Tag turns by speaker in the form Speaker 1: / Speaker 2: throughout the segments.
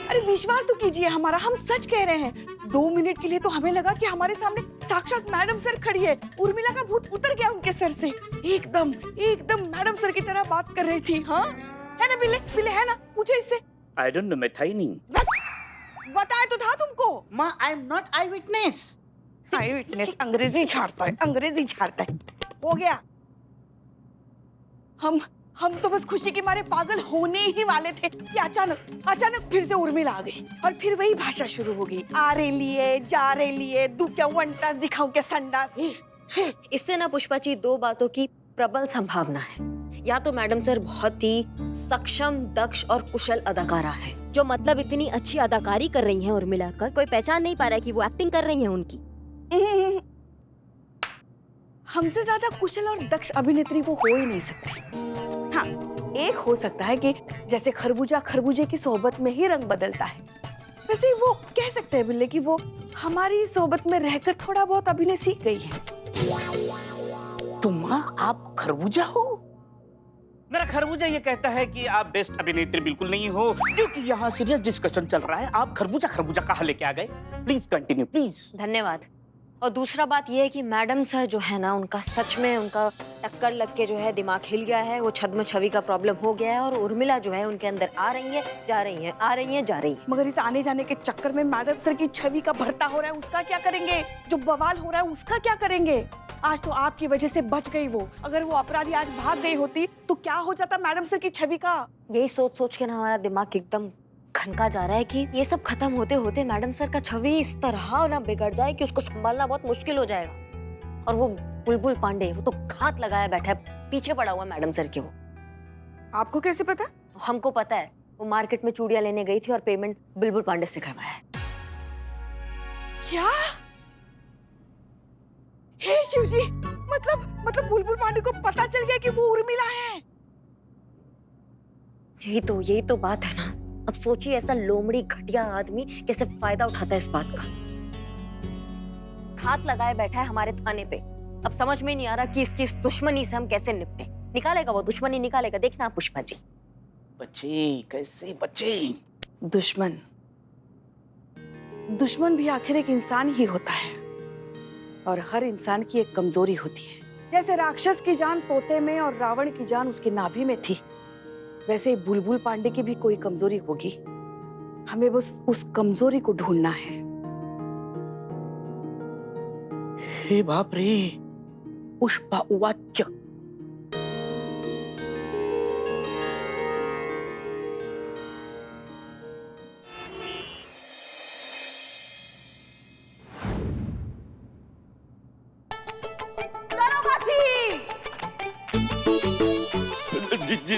Speaker 1: अरे विश्वास तो कीजिए हमारा, हम सच कह रहे हैं। 2 मिनट के लिए तो हमें लगा कि हमारे सामने साक्षात मैडम सर खड़ी है। उर्मिला का भूत उतर गया उनके सर से। एकदम एकदम मैडम सर की तरह बात कर रही थी। हाँ है ना बिल्ले, बिल्ले है ना, पूछो इससे।
Speaker 2: आई डोंट नो, मैं था ही नहीं।
Speaker 1: बताया तो था तुमको।
Speaker 3: माँ, I am not I witness.
Speaker 1: I witness अंग्रेजी झाड़ता है, अंग्रेजी झाड़ता है। हो गया। हम तो बस खुशी के मारे पागल होने ही वाले थे कि अचानक फिर से उर्मिला आ गई और फिर वही भाषा शुरू हो गई। आ रे लिए, जा रे लिए, दू क्या वंटास दिखाऊं क्या संडास।
Speaker 4: इससे ना पुष्पा जी 2 बातों की प्रबल संभावना है। या तो मैडम सर बहुत ही सक्षम, दक्ष और कुशल अदाकारा है, जो मतलब इतनी अच्छी अदाकारी कर रही हैं उर्मिला का कोई पहचान नहीं पा रहा है कि वो एक्टिंग कर रही हैं उनकी।
Speaker 1: हमसे ज्यादा कुशल और दक्ष अभिनेत्री वो हो ही नहीं सकती। हाँ, एक हो सकता है कि जैसे खरबूजा खरबूजे की सोहबत में ही रंग बदलता है, वैसे वो कह सकते हैं बिल्ले कि वो हमारी सोहबत में रहकर थोड़ा बहुत अभिनय सीख गई है।
Speaker 2: तो माँ आप खरबूजा हो? मेरा खरबूजा ये कहता है कि आप बेस्ट अभिनेत्री बिल्कुल नहीं हो, क्योंकि यहाँ सीरियस डिस्कशन चल रहा है। आप खरबूजा खरबूजा कहाँ लेके आ गए? Please continue please.
Speaker 4: धन्यवाद। और दूसरा बात यह है कि मैडम सर जो है ना, उनका सच में उनका टक्कर लग के जो है दिमाग हिल गया है। वो छद्म छवि का प्रॉब्लम हो गया है और उर्मिला जो है उनके अंदर आ रही है, जा रही है, आ रही है, जा रही है।
Speaker 1: मगर इस आने जाने के चक्कर में मैडम सर की छवि का भरता हो रहा है, उसका क्या करेंगे? जो बवाल हो रहा है उसका क्या करेंगे? आज तो आपकी वजह से बच गई वो। अगर वो अपराधी आज भाग गई होती तो क्या हो जाता मैडम सर की छवि का?
Speaker 4: यही सोच सोच के ना हमारा दिमाग एकदम खनका जा रहा है कि ये सब खत्म होते होते मैडम सर का छवि इस तरह ना बिगड़ जाए कि उसको संभालना बहुत मुश्किल हो जाएगा। और वो बुलबुल पांडे, वो तो घात लगाया बैठा है, पीछे पड़ा हुआ मैडम सर के। वो
Speaker 1: आपको कैसे पता?
Speaker 4: हमको पता है, वो मार्केट में चूड़ियां लेने गई थी और पेमेंट बुलबुल पांडे से करवाया है।
Speaker 1: क्या? हे शिवजी, मतलब बुलबुल पांडे को पता चल गया कि वो उर्मिला है।
Speaker 4: यही तो बात है ना। अब सोचिए ऐसा लोमड़ी घटिया आदमी कैसे फायदा उठाता है इस बात का। हाथ लगाए बैठा है हमारे थाने पे। अब समझ में नहीं आ रहा कि इसकी इस दुश्मनी से हम कैसे निपटे। निकालेगा वो दुश्मनी, निकालेगा, देखना आप पुष्पा जी।
Speaker 2: बच्चे कैसे बच्चे?
Speaker 1: दुश्मन भी आखिर एक इंसान ही होता है और हर इंसान की एक कमजोरी होती है। जैसे राक्षस की जान तोते में और रावण की जान उसकी नाभि में थी, वैसे बुलबुल पांडे की भी कोई कमजोरी होगी। हमें बस उस कमजोरी को ढूंढना है।
Speaker 2: हे बाप रे, पुष्पा उवाच।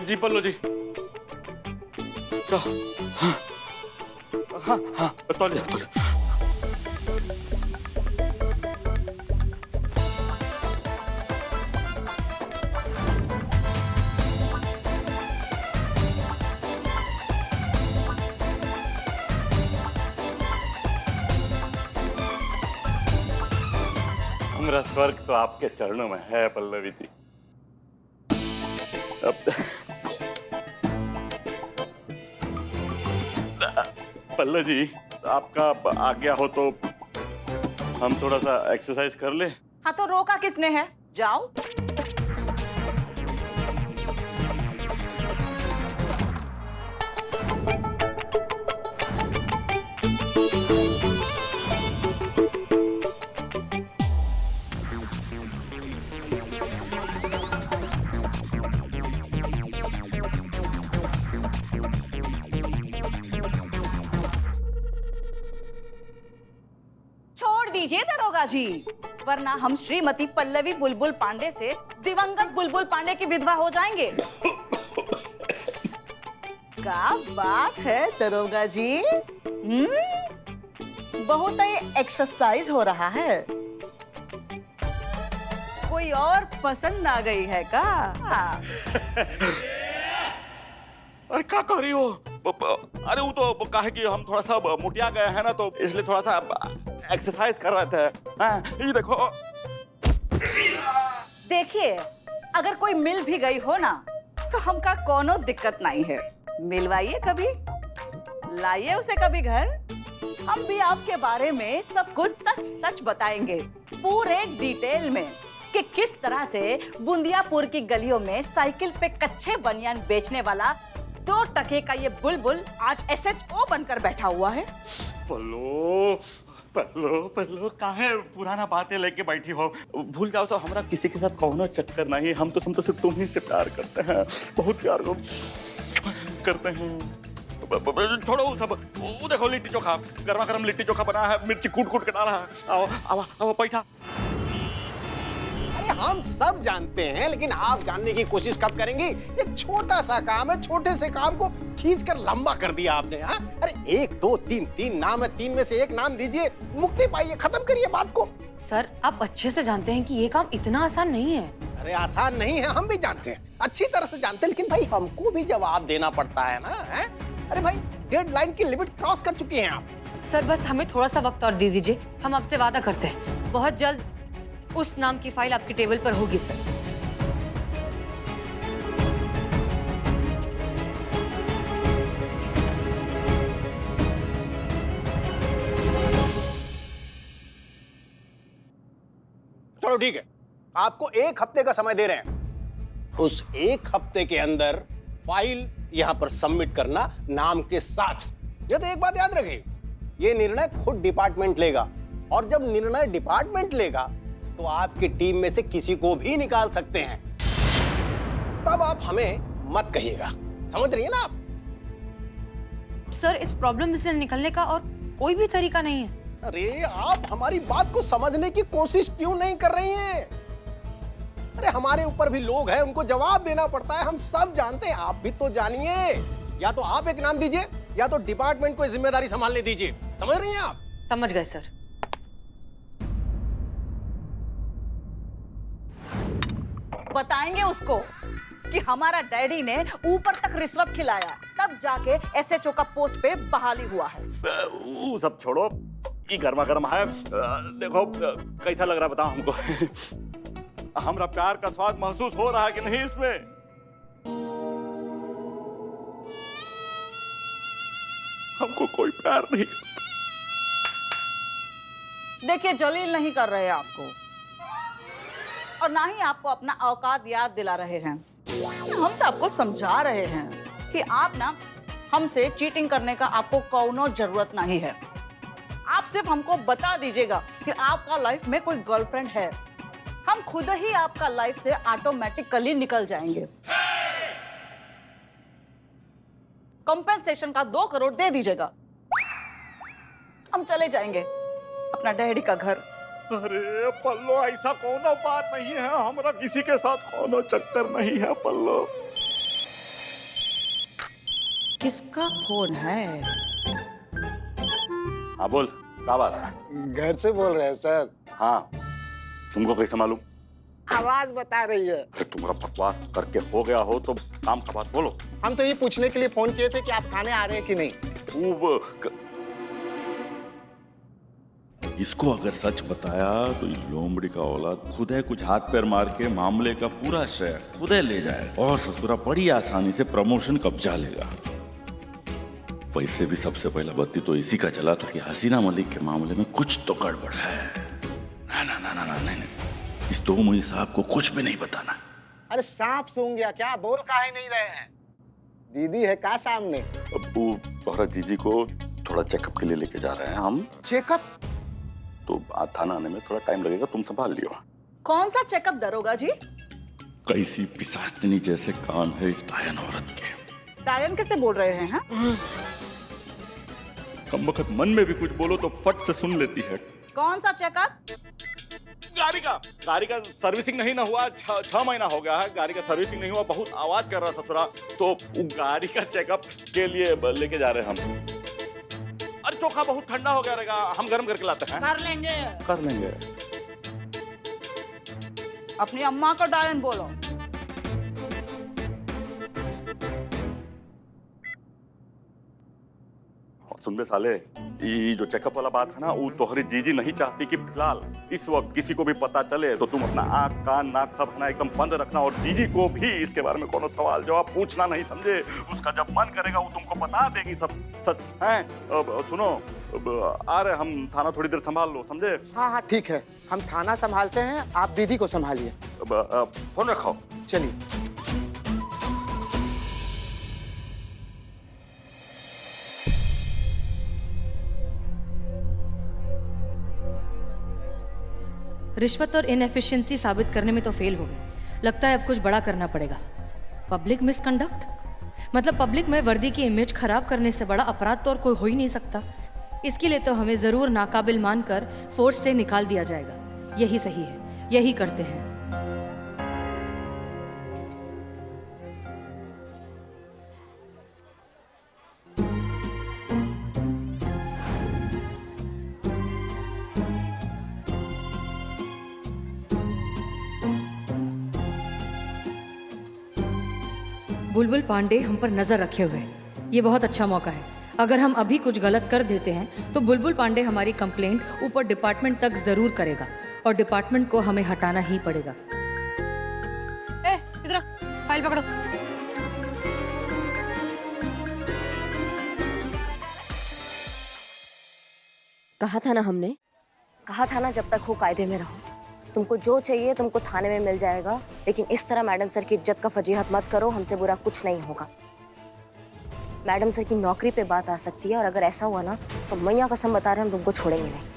Speaker 2: जी पल्लो जी। हाँ, तौलिया।
Speaker 5: हमारा स्वर्ग तो आपके चरणों में है पल्लवी जी। पल्लव जी, आपका आज्ञा हो तो हम थोड़ा सा एक्सरसाइज कर ले।
Speaker 3: हाँ तो रोका किसने है? जाओ। दीजिए दरोगा जी, वरना हम श्रीमती पल्लवी बुलबुल पांडे से दिवंगत बुलबुल पांडे की विधवा हो जाएंगे। क्या बात है दरोगा जी, बहुत ही एक्सरसाइज हो रहा है। कोई और पसंद आ गई है का?
Speaker 5: अरे क्या कर रही हो? अरे वो तो कहे कि हम थोड़ा सा मुटिया गए हैं ना, तो इसलिए थोड़ा सा एक्सरसाइज कर रहे थे। हाँ, ये देखो।
Speaker 3: देखिए, अगर कोई मिल भी गई हो ना तो हमका कोनो दिक्कत नहीं है, मिलवाइए कभी। लाइए उसे कभी घर, हम भी आपके बारे में सब कुछ सच सच बताएंगे, पूरे डिटेल में, कि किस तरह से बुंदियापुर की गलियों में साइकिल पे कच्चे बनियान बेचने वाला 2 टके का ये बुलबुल आज SHO बनकर बैठा हुआ है।
Speaker 5: पल्लो पल्लो पल्लो काहे पुराना बातें लेके बैठी हो? भूल जाओ तो हमरा किसी के साथ कौनो चक्कर नहीं, हम तो सिर्फ तुम ही से प्यार करते हैं, बहुत प्यार करते हैं। छोड़ो वो सब, वो देखो लिट्टी चोखा, गर्मा गर्म लिट्टी चोखा बना है, मिर्ची कूट कूट के डाला है। आओ आओ आओ बैठा।
Speaker 6: अरे हम सब जानते हैं, लेकिन आप जानने की कोशिश कब करेंगे? ये छोटा सा काम है, छोटे से काम को खींच कर लंबा कर दिया आपने। हाँ, अरे 1 2 3 3 नाम है, 3 में से एक नाम दीजिए, मुक्ति पाइए, खत्म करिए बात को।
Speaker 7: सर, आप अच्छे से जानते हैं कि ये काम इतना आसान नहीं है।
Speaker 6: अरे आसान नहीं है, हम भी जानते हैं, अच्छी तरह से जानते हैं, लेकिन भाई हमको भी जवाब देना पड़ता है ना। है? अरे भाई, डेडलाइन की लिमिट क्रॉस कर चुके हैं आप।
Speaker 7: सर, बस हमें थोड़ा सा वक्त और दे दीजिए, हम आपसे वादा करते हैं बहुत जल्द उस नाम की फाइल आपके टेबल पर होगी सर।
Speaker 6: चलो ठीक है, आपको 1 हफ्ते का समय दे रहे हैं। उस 1 हफ्ते के अंदर फाइल यहां पर सबमिट करना नाम के साथ। ये तो एक बात याद रखिए, ये निर्णय खुद डिपार्टमेंट लेगा, और जब निर्णय डिपार्टमेंट लेगा तो आपकी टीम में से किसी को भी निकाल सकते हैं। तब आप हमें मत कहिएगा, समझ रही है ना आप?
Speaker 7: सर, इस प्रॉब्लम से निकलने का और कोई भी तरीका नहीं है।
Speaker 6: अरे आप हमारी बात को समझने की कोशिश क्यों नहीं कर रही हैं? अरे हमारे ऊपर भी लोग हैं, उनको जवाब देना पड़ता है, हम सब जानते हैं, आप भी तो जानिए। या तो आप एक नाम दीजिए, या तो डिपार्टमेंट को जिम्मेदारी संभालने दीजिए। समझ रही हैं आप?
Speaker 7: समझ गए सर।
Speaker 3: बताएंगे उसको कि हमारा डैडी ने ऊपर तक रिश्वत खिलाया, तब जाके SHO का पोस्ट पे बहाली हुआ है।
Speaker 5: वो सब छोड़ो, ये गर्मा गर्म है। देखो कैसा लग रहा है बताओ हमको। हमरा प्यार का स्वाद महसूस हो रहा है कि नहीं इसमें? हमको कोई प्यार नहीं करता।
Speaker 3: देखिए, जलील नहीं कर रहे आपको, और ना ही आपको अपना औकात याद दिला रहे हैं। हम तो आपको समझा रहे हैं कि आप ना हमसे चीटिंग करने का आपको कोनो जरूरत नहीं है। आप सिर्फ हमको बता दीजिएगा कि आपका लाइफ में कोई गर्लफ्रेंड है, हम खुद ही आपका लाइफ से ऑटोमेटिकली निकल जाएंगे। कंपेंसेशन का 2 करोड़ दे दीजिएगा, हम चले जाएंगे अपना डैडी का घर।
Speaker 5: अरे पल्लो, ऐसा कोनो बात नहीं है, हमरा किसी के साथ कोनो चक्कर नहीं है पल्लो।
Speaker 3: किसका फोन है?
Speaker 5: हाँ बोल, क्या बात है?
Speaker 6: घर से बोल रहे हैं सर।
Speaker 5: हाँ, तुमको कैसे मालूम?
Speaker 6: आवाज बता रही है।
Speaker 5: अरे तुम्हारा बकवास करके हो गया हो तो काम का बात बोलो।
Speaker 6: हम तो ये पूछने के लिए फोन किए थे कि आप खाने आ रहे हैं कि नहीं।
Speaker 5: इसको अगर सच बताया तो ये लोमड़ी का औलाद खुद है कुछ हाथ पैर मार के मामले का पूरा श्रेय खुद है ले जाए, और ससुरा बड़ी आसानी से प्रमोशन कब्जा लेगा। वैसे भी सबसे पहला बत्ती तो इसी का चला था कि हसीना मलिक के मामले में कुछ तो गड़बड़ है। ना ना ना ना ना नहीं, इस दो मुई साहब को कुछ भी नहीं बताना।
Speaker 6: अरे सांप सूंघ गया क्या? बोल काहे नहीं रहे हैं? दीदी है का सामने?
Speaker 5: अब्बू तोहरा जीजी को थोड़ा चेकअप के लिए लेके जा रहे हैं हम।
Speaker 6: चेकअप?
Speaker 5: तो थाना आने में थोड़ा टाइम लगेगा, तुम संभाल लियो।
Speaker 3: कौन सा चेकअप दरोगा जी?
Speaker 5: कैसी पिशाचनी जैसे कान है इस डायन औरत के।
Speaker 3: डायन कैसे बोल रहे हैं? हाँ?
Speaker 5: कम वक्त मन में भी कुछ बोलो तो फट से सुन लेती है।
Speaker 3: कौन सा चेकअप?
Speaker 5: गाड़ी का सर्विसिंग नहीं ना हुआ, 6 महीना हो गया है, गाड़ी का सर्विसिंग नहीं हुआ, बहुत आवाज कर रहा ससुरा, तो गाड़ी का चेकअप के लिए लेके जा रहे हैं हम। अरे चोखा बहुत ठंडा हो गया रहेगा, हम गर्म करके लाते हैं। कर लेंगे।
Speaker 3: अपनी अम्मा को डायन बोलो।
Speaker 5: सुन बे साले, ये जो चेकअप वाला बात है ना, वो तोहरी जीजी नहीं चाहती कि फिलहाल इस वक्त किसी को भी पता चले, तो तुम अपना आँख कान नाक सब है ना एकदम बंद रखना, और जीजी को भी इसके बारे में कोनो सवाल जवाब पूछना नहीं, समझे? उसका जब मन करेगा वो तुमको बता देगी सब सच है। सुनो, आ रहे हम, थाना थोड़ी देर संभाल लो, समझे?
Speaker 8: हाँ हाँ ठीक है, हम थाना संभालते हैं, आप दीदी को संभालिए।
Speaker 5: फोन रखो।
Speaker 8: चलिए।
Speaker 7: रिश्वत और इनएफिशिएंसी साबित करने में तो फेल हो गए। लगता है अब कुछ बड़ा करना पड़ेगा। पब्लिक मिसकंडक्ट, मतलब पब्लिक में वर्दी की इमेज खराब करने से बड़ा अपराध तो और कोई हो ही नहीं सकता। इसके लिए तो हमें जरूर नाकाबिल मानकर फोर्स से निकाल दिया जाएगा। यही सही है, यही करते हैं। बुलबुल पांडे हम पर नजर रखे हुए हैं। ये बहुत अच्छा मौका है। अगर हम अभी कुछ गलत कर देते हैं तो बुलबुल पांडे हमारी कंप्लेंट ऊपर डिपार्टमेंट तक जरूर करेगा और डिपार्टमेंट को हमें हटाना ही पड़ेगा। इधर फाइल पकड़ो।
Speaker 4: कहा था ना हमने, कहा था ना जब तक हो कायदे में रहो। तुमको जो चाहिए तुमको थाने में मिल जाएगा, लेकिन इस तरह मैडम सर की इज्जत का फजीहत मत करो। हमसे बुरा कुछ नहीं होगा। मैडम सर की नौकरी पे बात आ सकती है, और अगर ऐसा हुआ ना तो मैया कसम बता रहे हम तुमको छोड़ेंगे नहीं।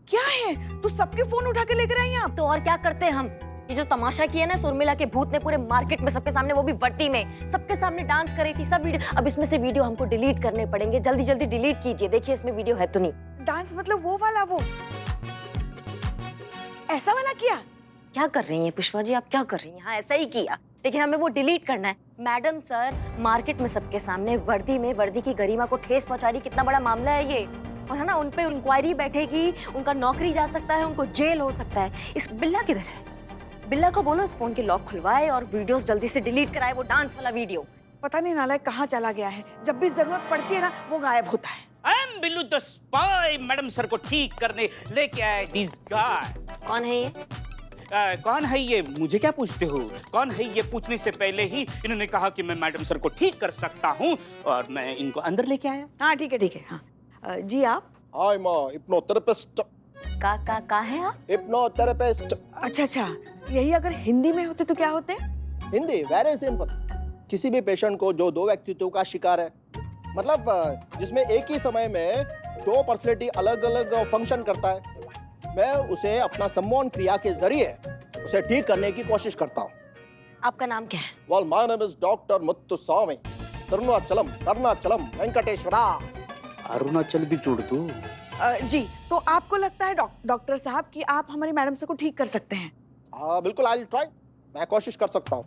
Speaker 1: क्या है, तू सबके फोन उठा के लेकर आई यहाँ?
Speaker 4: तो और क्या करते हैं हम? ये जो तमाशा किया ना सुर्मिला के भूत ने पूरे मार्केट में सबके सामने, वो भी वर्दी में सबके सामने डांस कर रही थी, सब वीडियो। अब इसमें से वीडियो हमको डिलीट करने पड़ेंगे। जल्दी जल्दी डिलीट कीजिए। देखिए इसमें वीडियो है तो नहीं।
Speaker 1: डांस मतलब वो वाला, वो ऐसा वाला किया?
Speaker 4: क्या कर रही हैं पुष्पा जी, आप क्या कर रही हैं? हाँ ऐसा ही किया, लेकिन हमें वो डिलीट करना है। मैडम सर मार्केट में सबके सामने वर्दी में वर्दी की गरिमा को ठेस पहुंचा रही। कितना बड़ा मामला है ये। और है ना, उन पे इंक्वायरी बैठेगी, उनका नौकरी जा सकता है, उनको जेल हो सकता है। इस बिल्ला किधर है? बिल्ला को बोलो इस फोन के लॉक खुलवाए और वीडियोस जल्दी से डिलीट कराए, वो डांस वाला वीडियो।
Speaker 1: पता नहीं नालायक कहाँ चला गया है। जब भी जरूरत पड़ती है ना वो गायब होता है।
Speaker 2: I am Billu the spy. Madam sir को ठीक करने लेके आए दिस गाय।
Speaker 4: कौन है ये?
Speaker 2: कौन है ये, मुझे क्या पूछते हो? कौन है ये पूछने से पहले ही इन्होंने कहा कि मैं मैडम सर को ठीक कर सकता हूँ, और मैं इनको अंदर लेके आया।
Speaker 1: हाँ ठीक है ठीक है। हाँ जी आप?
Speaker 6: I am hypnotherapist.
Speaker 4: का है आप?
Speaker 6: हिप्नोथेरेपिस्ट।
Speaker 1: अच्छा अच्छा, यही अगर हिंदी में होते तो क्या होते?
Speaker 6: Hindi very simple. किसी भी पेशेंट को जो दो व्यक्तित्व का शिकार है, मतलब जिसमें एक ही समय में दो पर्सनैलिटी अलग अलग फंक्शन करता है, मैं उसे अपना सम्मोहन क्रिया के जरिए उसे ठीक करने की कोशिश करता हूँ।
Speaker 4: आपका नाम क्या है?
Speaker 6: Well, my name is Dr. Muthuswamy Arunachalam Venkateswara.
Speaker 2: Arunachal भी जोड़ दो।
Speaker 1: जी, तो आपको लगता है डॉक्टर साहब कि आप हमारी मैडम सर को ठीक कर सकते हैं?
Speaker 6: हाँ बिल्कुल, आई विल ट्राई। मैं कोशिश कर सकता हूँ।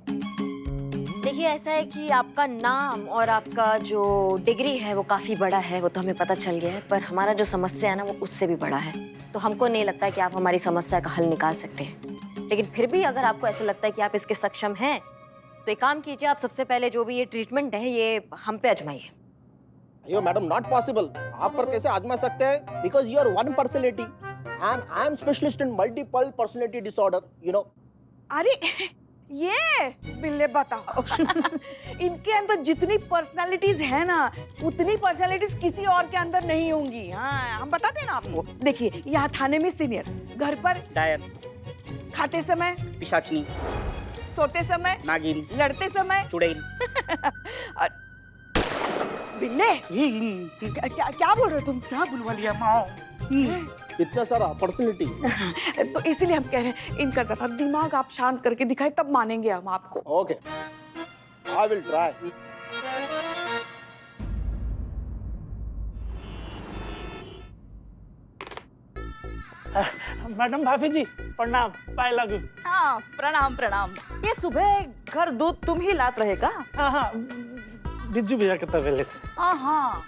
Speaker 4: देखिए ऐसा है कि आपका नाम और आपका जो डिग्री है वो काफ़ी बड़ा है, वो तो हमें पता चल गया है, पर हमारा जो समस्या है ना वो उससे भी बड़ा है। तो हमको नहीं लगता है कि आप हमारी समस्या का हल निकाल सकते हैं। लेकिन फिर भी अगर आपको ऐसा लगता है कि आप इसके सक्षम हैं तो एक काम कीजिए, आप सबसे पहले जो भी ये ट्रीटमेंट है ये हम पे आजमाइए।
Speaker 6: Yo madam, not possible. आप पर कैसे आजमा सकते हैं? Because you are one personality and I am specialist in multiple personality disorder, you know.
Speaker 1: अरे ये बिल्ले बताओ इनके अंदर जितनी पर्सनालिटीज है ना उतनी पर्सनालिटीज किसी और के अंदर नहीं होंगी। हाँ हम बताते हैं ना आपको। देखिए यहाँ थाने में सीनियर, घर पर
Speaker 2: डायर,
Speaker 1: खाते समय
Speaker 2: पिशाचनी,
Speaker 1: सोते समय
Speaker 2: नागिन,
Speaker 1: लड़ते समय
Speaker 2: चुड़ैल।
Speaker 1: बिल्ले क्या बोल रहे हो तुम?
Speaker 2: क्या बुलवा लिया माँ?
Speaker 6: इतना सारा पर्सनैलिटी।
Speaker 1: तो इसीलिए हम कह रहे हैं इनका जरा दिमाग आप शांत करके दिखाए तब मानेंगे हम आपको।
Speaker 6: Okay, I will try.
Speaker 8: Madam भाभी जी प्रणाम, पाए लागू।
Speaker 3: हाँ प्रणाम प्रणाम। ये सुबह घर दूध तुम ही लात रहेगा?
Speaker 8: हाँ हाँ, बिज्जू भैया के तबेले से।
Speaker 3: हाँ हाँ,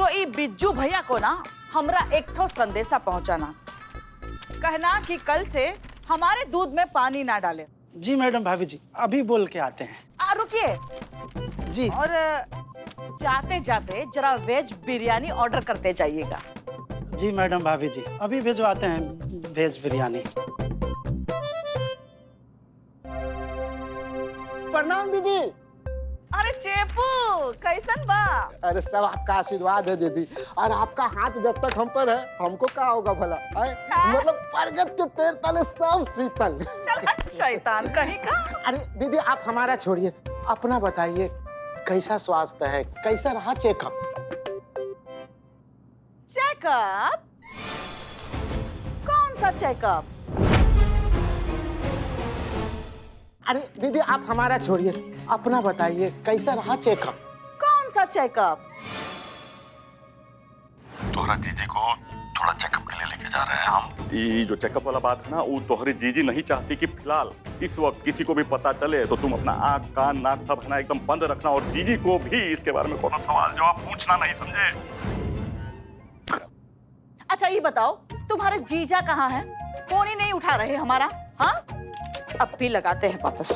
Speaker 3: तो ई बिज्जू भैया को ना हमरा एक ठो संदेशा पहुंचाना, कहना कि कल से हमारे दूध में पानी ना डाले।
Speaker 8: जी मैडम भाभी जी, अभी बोल के आते हैं।
Speaker 3: रुकिए
Speaker 8: जी।
Speaker 3: और जाते जाते जरा वेज बिरयानी ऑर्डर करते जाइएगा।
Speaker 8: जी मैडम भाभी जी, अभी भिजवाते हैं वेज बिरयानी।
Speaker 9: प्रणाम दीदी।
Speaker 3: अरे चेपू, कैसन बा?
Speaker 9: अरे सब आपका आशीर्वाद है दीदी, और आपका हाथ जब तक हम पर है हमको क्या होगा भला है? मतलब बरगद के पेड़ तले सब शीतल।
Speaker 3: चल हट शैतान कहीं का।
Speaker 9: अरे दीदी आप हमारा छोड़िए, अपना बताइए कैसा स्वास्थ्य है, कैसा रहा चेकअप?
Speaker 3: चेकअप? कौन सा चेकअप?
Speaker 9: अरे दीदी आप हमारा छोड़िए, अपना बताइए कैसा रहा चेकअप?
Speaker 3: कौन सा चेकअप?
Speaker 5: तोहरा जीजी को थोड़ा चेकअप के लिए लेके जा रहे हैं हम। ये जो चेकअप वाला बात है ना, वो तोहरी जीजी नहीं चाहती कि फिलहाल इस वक्त किसी को भी पता चले, तो तुम अपना आँख कान नाक सब है ना एकदम बंद रखना, और जीजी को भी इसके बारे में कोनो सवाल जवाब पूछना नहीं, समझे?
Speaker 3: अच्छा ये बताओ, तुम्हारे जीजा कहाँ हैं? फोन ही नहीं उठा रहे हमारा। हाँ, अब भी लगाते हैं वापस।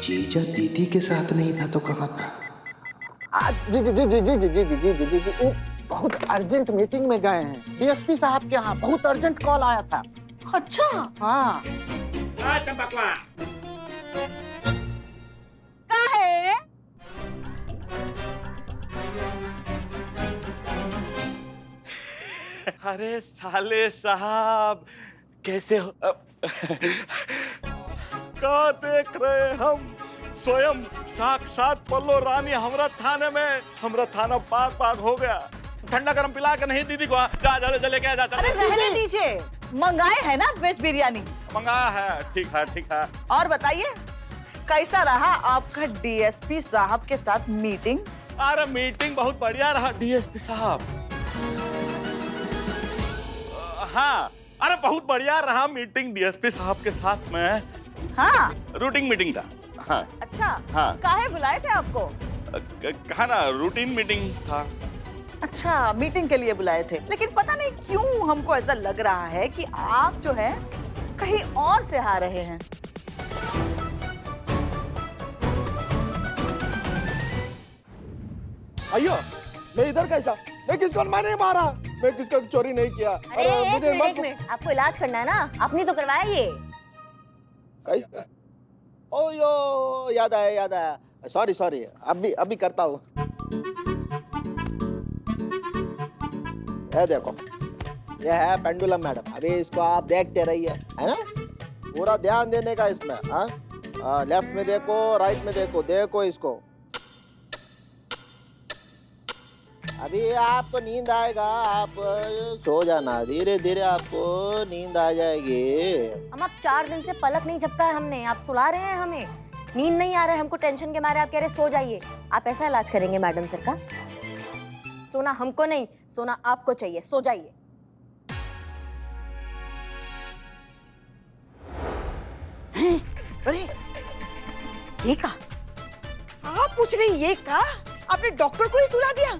Speaker 9: जीजा दीदी के साथ नहीं था तो कहाँ था? जी जी जी जी जी जी जी जी जी जी जी, वो बहुत अर्जेंट मीटिंग में गए हैं डीएसपी साहब के यहाँ, बहुत अर्जेंट कॉल आया था।
Speaker 3: अच्छा
Speaker 9: हाँ।
Speaker 3: काहे?
Speaker 5: अरे साले साहब कैसे हो? क्या देख रहे हम? स्वयं साक्षात पल्लो रानी हमरा थाने में, हमरा थाना पाक पाक हो गया। ठंडा गरम पिला के नहीं दीदी को, जा जा ले के जा।
Speaker 3: अरे रहने दीजिए, मंगाए है ना वेज बिरयानी।
Speaker 5: मंगाया है, ठीक है ठीक है।
Speaker 3: और बताइए कैसा रहा आपका डीएसपी साहब के साथ मीटिंग?
Speaker 5: अरे मीटिंग बहुत बढ़िया रहा डीएसपी साहब। हाँ, अरे बहुत बढ़िया रहा मीटिंग डीएसपी साहब के साथ में।
Speaker 3: हाँ,
Speaker 5: रूटीन मीटिंग था। हाँ
Speaker 3: अच्छा।
Speaker 5: हाँ।
Speaker 3: काहे बुलाए थे आपको?
Speaker 5: कहा ना रूटीन मीटिंग था।
Speaker 3: अच्छा, मीटिंग के लिए बुलाए थे, लेकिन पता नहीं क्यों हमको ऐसा लग रहा है कि आप जो है कहीं और से आ रहे हैं।
Speaker 10: अयो, मैं इधर कैसा? मैं किसको मैंने मारा, मैं किसको चोरी नहीं किया।
Speaker 4: अरे मुझे एक मिनट, आपको इलाज करना है ना, आपने तो करवाया ये।
Speaker 10: कैसा? ओ यो, याद आया। सॉरी सॉरी, अभी करता हूँ। ये देखो, ये है पेंडुलम मैडम, अभी इसको आप देखते रहिए, है ना? पूरा ध्यान देने का इसमें। हाँ, लेफ्ट में देखो, राइट में देखो, देखो इसको। अभी आपको नींद आएगा, आप सो जाना, धीरे धीरे आपको नींद आ जाएगी।
Speaker 4: हम आप 4 दिन से पलक नहीं झपका है हमने, आप सुला रहे हैं हमें, नींद नहीं आ रहा है हमको, टेंशन के मारे आप कह रहे सो जाइए। आप ऐसा इलाज करेंगे मैडम सर का? सोना हमको नहीं, सोना आपको चाहिए, सो जाइए।
Speaker 1: अरे ये का? आप पूछ रही ये का? आपने डॉक्टर को ही सुला दिया?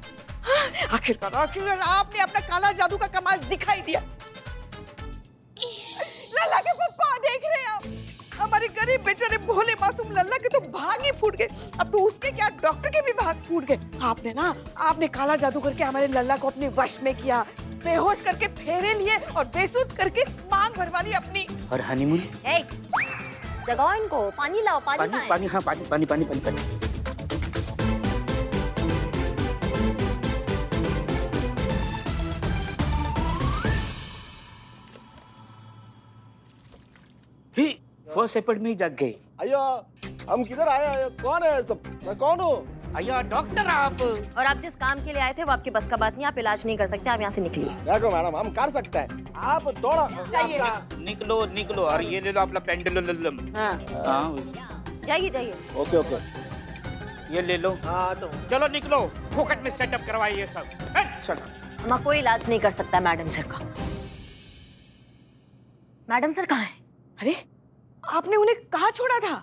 Speaker 1: आखिरकार आपने अपना काला जादू का कमाल दिखाई दिया। लल्ला के पप्पा देख रहे हैं आप, हमारे गरीब बेचारे भोले मासूम लल्ला के तो भाग ही फूट गए, अब तो उसके क्या डॉक्टर के भी भाग फूट गए। आपने काला जादू करके हमारे लल्ला को अपने वश में किया, बेहोश करके फेरे लिए और बेसुध करके मांग भरवा ली अपनी।
Speaker 2: और हनीमून?
Speaker 4: जगाओ इनको, पानी लाओ, पानी
Speaker 2: पानी। हाँ, पानी। फर्स्ट एपिड में ही जग गए।
Speaker 10: अयो, हम किधर आए? कौन है सब? मैं कौन हूँ?
Speaker 2: अया डॉक्टर आप।
Speaker 4: और आप जिस काम के लिए आए थे वो आपके बस का बात नहीं, आप इलाज नहीं कर सकते, आप यहाँ से निकलिए।
Speaker 10: देखो मैडम, हम कर सकते हैं, आप थोड़ा
Speaker 2: निकलो और ये ले लो अपना पेंडुलम। हाँ,
Speaker 4: जाइए।
Speaker 10: ओके।
Speaker 2: ये ले लो।
Speaker 10: हाँ तो
Speaker 2: चलो निकलो, फोकट में सेटअप करवाइए सब। चलो।
Speaker 4: हम कोई इलाज नहीं कर सकता मैडम सर का। मैडम सर कहाँ है?
Speaker 1: अरे आपने उन्हें कहाँ छोड़ा था?